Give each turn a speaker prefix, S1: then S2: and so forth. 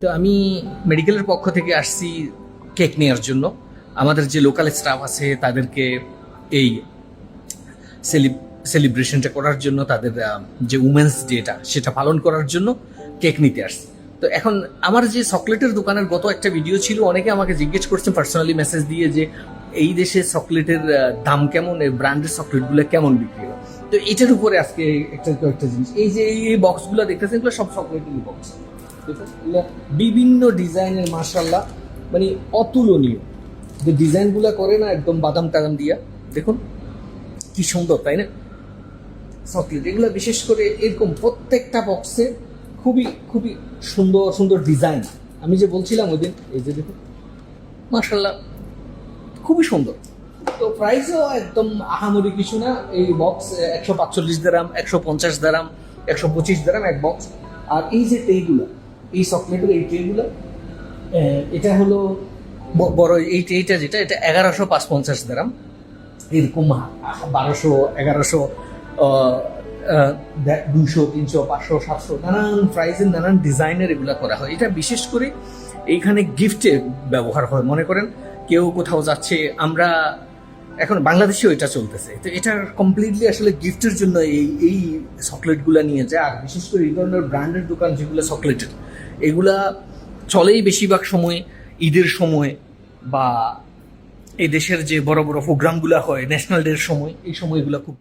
S1: তো আমি মেডিকেলের পক্ষ থেকে আসছি কেক নেওয়ার জন্য। আমাদের যে লোকাল স্টাফ আছে তাদেরকে এই সেলিব্রেশনটা করার জন্য, তাদের যে উমেন্স ডেটা সেটা পালন করার জন্য কেক নিতে আসছি। তো এখন আমার যে চকলেটের দোকানের গত একটা ভিডিও ছিল, অনেকে আমাকে জিজ্ঞেস করছেন পার্সোনালি মেসেজ দিয়ে যে এই দেশে চকলেটের দাম কেমন, এই ব্র্যান্ডের চকলেটগুলো কেমন বিক্রি হয়। তো এটার উপরে আজকে কয়েকটা জিনিস, এই যে এই বক্সগুলো দেখতেছেন, এগুলো সব চকলেটের বক্স, বিভিন্ন ডিজাইনের, মাশাআল্লাহ মানে অতুলনীয় যে ডিজাইনগুলো করে না, একদম বাদাম টাদাম দিয়া, দেখুন কি সুন্দর, তাই না? চকলেট এগুলো বিশেষ করে এরকম প্রত্যেকটা বক্সে খুবই খুবই সুন্দর সুন্দর ডিজাইন। আমি যে বলছিলাম ওই দিন, এই যে দেখুন মাশাআল্লাহ খুবই সুন্দর। তো প্রাইসও একদম আহামরি কিছু না। এই বক্স 145 দিরহাম, 150 দিরহাম, 125 দিরহাম এক বক্স। আর এই যে ট্রেগুলো, এই চকলেটের এই ট্রেগুলো, এটা হলো বড় এই ট্রেটা, যেটা এটা 1155 দিরহাম। এরকম 1200, 1100, 200, 300, 500, 700 নানান প্রাইজের নানান ডিজাইনের এগুলা করা হয়। এটা বিশেষ করে এইখানে গিফটে ব্যবহার হয়। মনে করেন কেউ কোথাও যাচ্ছে, আমরা এখন বাংলাদেশেও এটা চলতেছে, তো এটা কমপ্লিটলি আসলে গিফটের জন্য এই চকলেটগুলো নিয়ে যায়। আর বিশেষ করে এই ধরনের ব্র্যান্ডের দোকান যেগুলো চকলেটের, এগুলা চলেই বেশিরভাগ সময় ঈদের সময়, বা এই দেশের যে বড় বড় প্রোগ্রামগুলো হয় ন্যাশনাল ডের সময়, এই সময়গুলো খুব